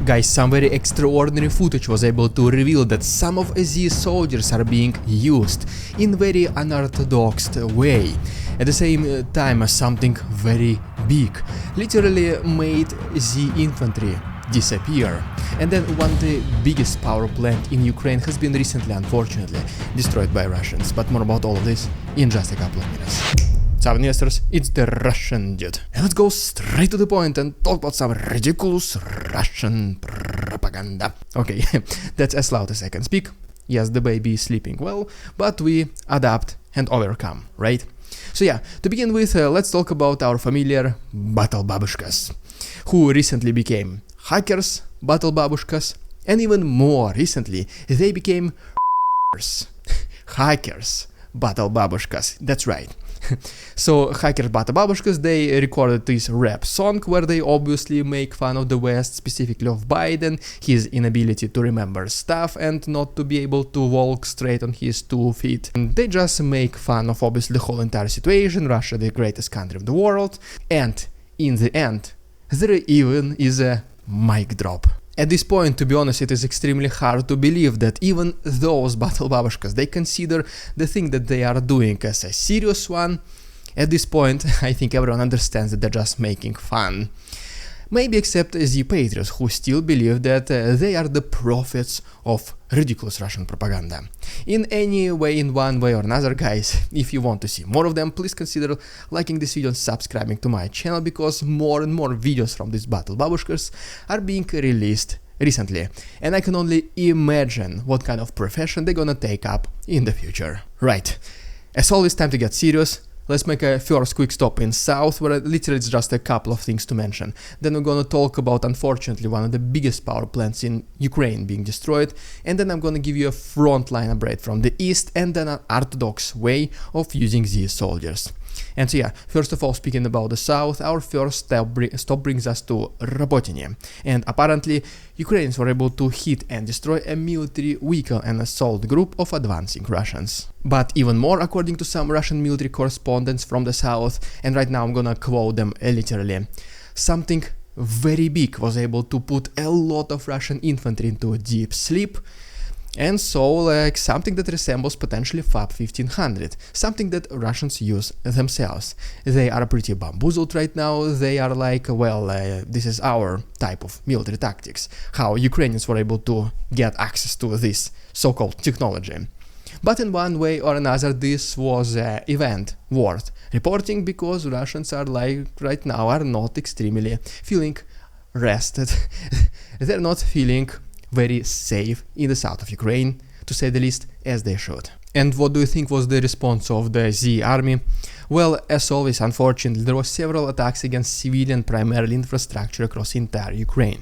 Guys, some very extraordinary footage was able to reveal that some of Z soldiers are being used in very unorthodox way. At the same time, something very big literally made Z infantry disappear. And then one of the biggest power plant in Ukraine has been recently, unfortunately, destroyed by Russians. But more about all of this in just a couple of minutes. What's up, investors? It's the Russian dude. And let's go straight to the point and talk about some ridiculous Russian propaganda. Okay, that's as loud as I can speak. Yes, the baby is sleeping well, but we adapt and overcome, right? So yeah, to begin with, let's talk about our familiar battle babushkas, who recently became hackers, battle babushkas, and even more recently, they became hackers, battle babushkas. That's right. So hackers battle babushkas, they recorded this rap song where they obviously make fun of the West, specifically of Biden, his inability to remember stuff and not to be able to walk straight on his 2 feet. And they just make fun of obviously the whole entire situation, Russia the greatest country of the world, and in the end there even is a mic drop. At this point, to be honest, it is extremely hard to believe that even those battle babushkas, they consider the thing that they are doing as a serious one. At this point, I think everyone understands that they're just making fun. Maybe except the patriots, who still believe that they are the prophets of ridiculous Russian propaganda. In any way, in one way or another, guys, if you want to see more of them, please consider liking this video and subscribing to my channel, because more and more videos from these battle babushkas are being released recently, and I can only imagine what kind of profession they're gonna take up in the future. Right, as always, time to get serious. Let's make a first quick stop in South, where literally it's just a couple of things to mention. Then we're gonna talk about, unfortunately, one of the biggest power plants in Ukraine being destroyed, and then I'm gonna give you a frontline update from the East, and then an orthodox way of using these soldiers. And so yeah, first of all, speaking about the South, our first stop brings us to Robotyne, and apparently Ukrainians were able to hit and destroy a military vehicle and assault group of advancing Russians. But even more, according to some Russian military correspondents from the South, and right now I'm gonna quote them literally, something very big was able to put a lot of Russian infantry into a deep sleep. And so, like, something that resembles potentially FAB 1500, something that Russians use themselves. They are pretty bamboozled right now. They are like, well, this is our type of military tactics, how Ukrainians were able to get access to this so-called technology. But in one way or another, this was an event worth reporting, because Russians are, like, right now are not extremely feeling rested. They're not feeling very safe in the south of Ukraine, to say the least, as they should. And what do you think was the response of the Z army? Well, as always, unfortunately, there were several attacks against civilian, primarily infrastructure across entire Ukraine.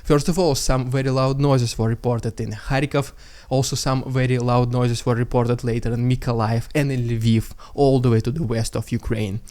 First of all, some very loud noises were reported in Kharkiv, also some very loud noises were reported later in Mykolaiv and in Lviv, all the way to the west of Ukraine.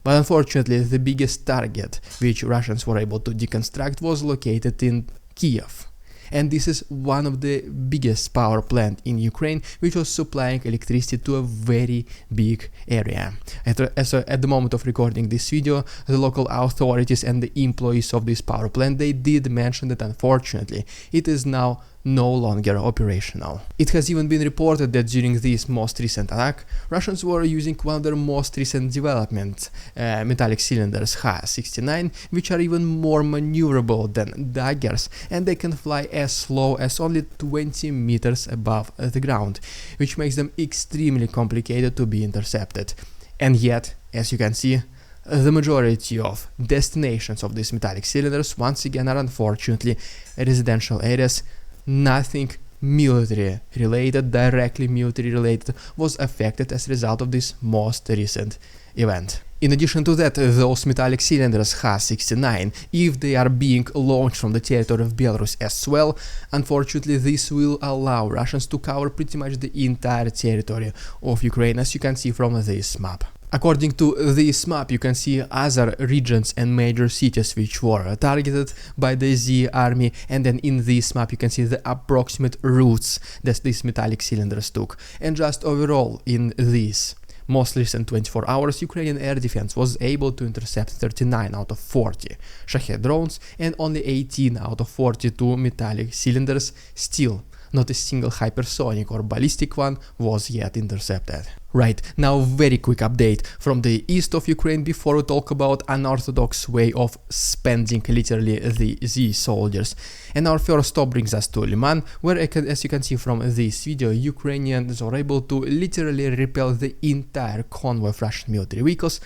But unfortunately, the biggest target which Russians were able to deconstruct was located in Kiev. And this is one of the biggest power plant in Ukraine, which was supplying electricity to a very big area. At the moment of recording this video, the local authorities and the employees of this power plant, they did mention that unfortunately it is now no longer operational. It has even been reported that during this most recent attack, Russians were using one of their most recent developments, metallic cylinders Ha-69, which are even more maneuverable than daggers, and they can fly as slow as only 20 meters above the ground, which makes them extremely complicated to be intercepted. And yet, as you can see, the majority of destinations of these metallic cylinders once again are unfortunately residential areas. Nothing military related, directly military related, was affected as a result of this most recent event. In addition to that, those metallic cylinders Ha-69, if they are being launched from the territory of Belarus as well, unfortunately this will allow Russians to cover pretty much the entire territory of Ukraine, as you can see from this map. According to this map, you can see other regions and major cities which were targeted by the Z army, and then in this map you can see the approximate routes that these metallic cylinders took. And just overall in this most recent 24 hours, Ukrainian air defense was able to intercept 39 out of 40 Shahed drones and only 18 out of 42 metallic cylinders. Still, not a single hypersonic or ballistic one was yet intercepted. Right, now very quick update from the east of Ukraine before we talk about unorthodox way of spending literally the Z soldiers. And our first stop brings us to Liman, where as you can see from this video, Ukrainians are able to literally repel the entire convoy of Russian military vehicles,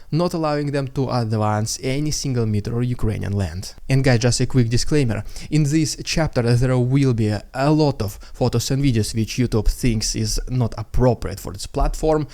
not allowing them to advance any single meter of Ukrainian land. And guys, just a quick disclaimer, in this chapter there will be a lot of photos and videos which YouTube thinks is not appropriate for its platform.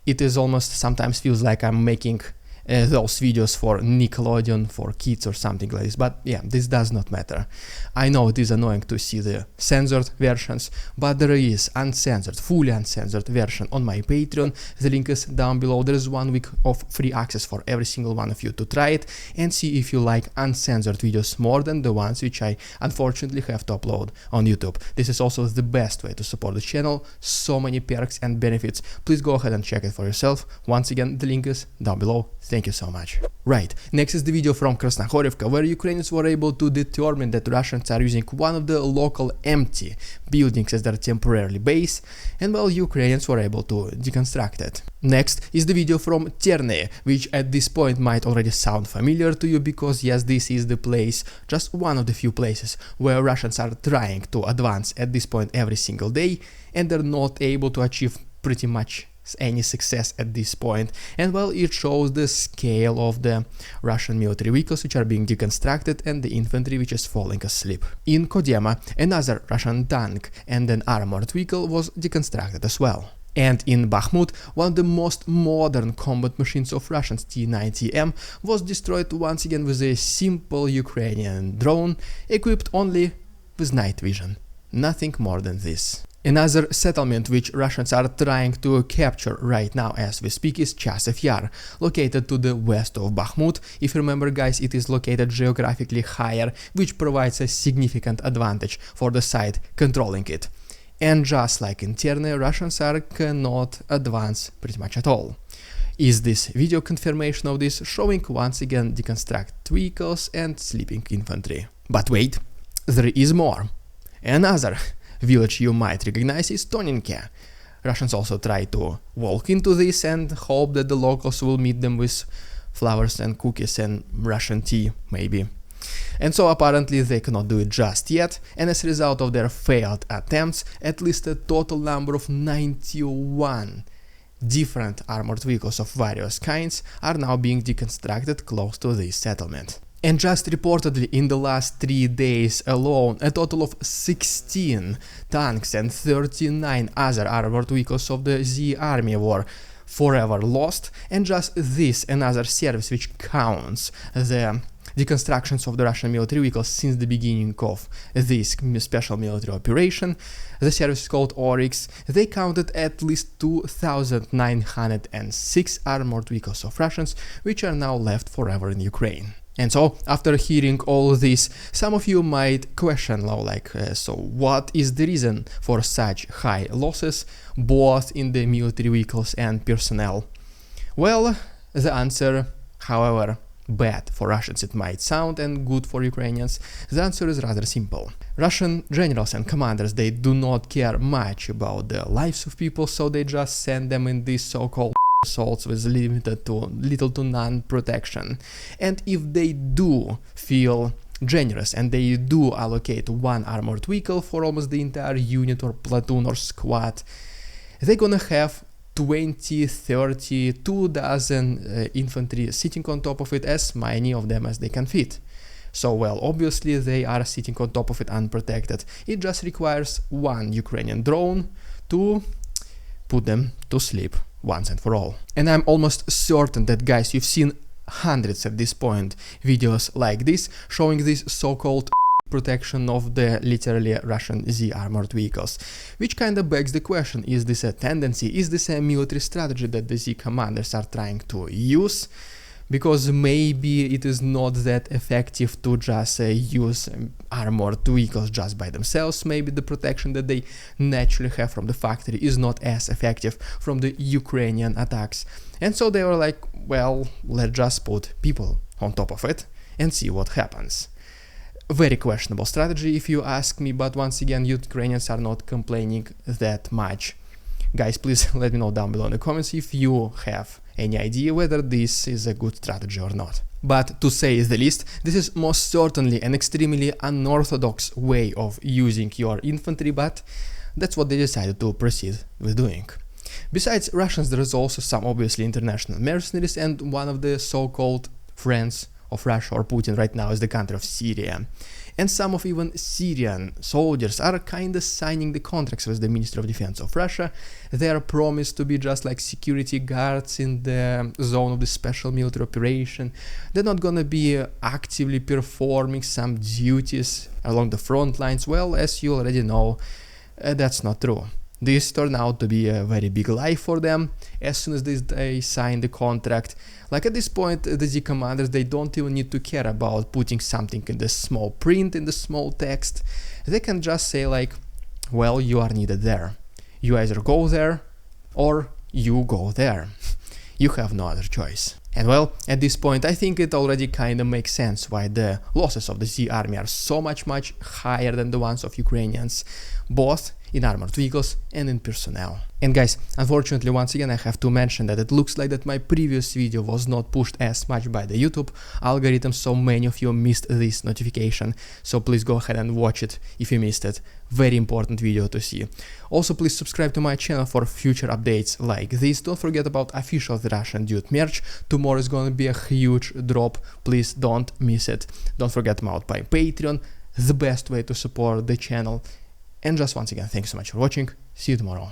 It is almost sometimes feels like I'm making those videos for Nickelodeon, for kids or something like this, but yeah, this does not matter. I know it is annoying to see the censored versions, but there is uncensored, fully uncensored version on my Patreon. The link is down below. There is 1 week of free access for every single one of you to try it and see if you like uncensored videos more than the ones which I unfortunately have to upload on YouTube. This is also the best way to support the channel, so many perks and benefits. Please go ahead and check it for yourself. Once again, the link is down below. Thank you so much. Right, next is the video from Horrifying, where Ukrainians were able to determine that Russians are using one of the local empty buildings as their temporary base, and well, Ukrainians were able to deconstruct it. Next is the video from Terney, which at this point might already sound familiar to you because yes, this is the place, just one of the few places where Russians are trying to advance at this point every single day, and they're not able to achieve pretty much any success at this point. And well, it shows the scale of the Russian military vehicles which are being deconstructed and the infantry which is falling asleep. In Kodyma, another Russian tank and an armored vehicle was deconstructed as well. And in Bakhmut, one of the most modern combat machines of Russians, T-90M, was destroyed once again with a simple Ukrainian drone equipped only with night vision. Nothing more than this. Another settlement which Russians are trying to capture right now as we speak is Chasev Yar, located to the west of Bakhmut. If you remember guys, it is located geographically higher, which provides a significant advantage for the side controlling it. And just like in Terney, Russians cannot advance pretty much at all. Is this video confirmation of this, showing once again deconstructed vehicles and sleeping infantry. But wait, there is more. Another village you might recognize is Toninke. Russians also try to walk into this and hope that the locals will meet them with flowers and cookies and Russian tea, maybe. And so apparently they cannot do it just yet, and as a result of their failed attempts, at least a total number of 91 different armored vehicles of various kinds are now being deconstructed close to this settlement. And just reportedly in the last 3 days alone, a total of 16 tanks and 39 other armored vehicles of the Z army were forever lost, and just this another service which counts the deconstructions of the Russian military vehicles since the beginning of this special military operation. The service is called Oryx. They counted at least 2,906 armored vehicles of Russians, which are now left forever in Ukraine. And so, after hearing all this, some of you might question, so what is the reason for such high losses, both in the military vehicles and personnel? Well, the answer, however bad for Russians it might sound and good for Ukrainians, the answer is rather simple. Russian generals and commanders, they do not care much about the lives of people, so they just send them in these so-called assaults with little to none protection. And if they do feel generous and they do allocate one armored vehicle for almost the entire unit or platoon or squad, they're gonna have 20, 30, 2 dozen infantry sitting on top of it, as many of them as they can fit. So well, obviously they are sitting on top of it unprotected. It just requires one Ukrainian drone to put them to sleep once and for all. And I'm almost certain that guys, you've seen hundreds at this point videos like this showing this so-called protection of the literally Russian Z armored vehicles, which kind of begs the question, is this a tendency, is this a military strategy that the Z commanders are trying to use? because maybe it is not that effective to just use armored vehicles just by themselves. Maybe the protection that they naturally have from the factory is not as effective from the Ukrainian attacks. And so they were like, well, let's just put people on top of it and see what happens. Very questionable strategy if you ask me, but once again, Ukrainians are not complaining that much. Guys, please let me know down below in the comments if you have any idea whether this is a good strategy or not. But to say the least, this is most certainly an extremely unorthodox way of using your infantry, but that's what they decided to proceed with doing. Besides Russians, there is also some obviously international mercenaries, and one of the so-called friends of Russia or Putin right now is the country of Syria. And some of even Syrian soldiers are kinda signing the contracts with the Ministry of Defense of Russia. They are promised to be just like security guards in the zone of the special military operation. They're not gonna be actively performing some duties along the front lines. Well, as you already know, that's not true. This turned out to be a very big lie for them. As soon as they signed the contract, like at this point, the Z commanders, they don't even need to care about putting something in the small print, in the small text. They can just say like, well, you are needed there. You either go there or you go there. You have no other choice. And well, at this point, I think it already kinda makes sense why the losses of the Z army are so much higher than the ones of Ukrainians, both in armored vehicles and in personnel. And guys, unfortunately, once again, I have to mention that it looks like that my previous video was not pushed as much by the YouTube algorithm, so many of you missed this notification, so please go ahead and watch it if you missed it. Very important video to see. Also, please subscribe to my channel for future updates like this. Don't forget about official The Russian Dude merch. Tomorrow is gonna be a huge drop, please don't miss it. Don't forget about my Patreon, the best way to support the channel. And just once again, thanks so much for watching, see you tomorrow.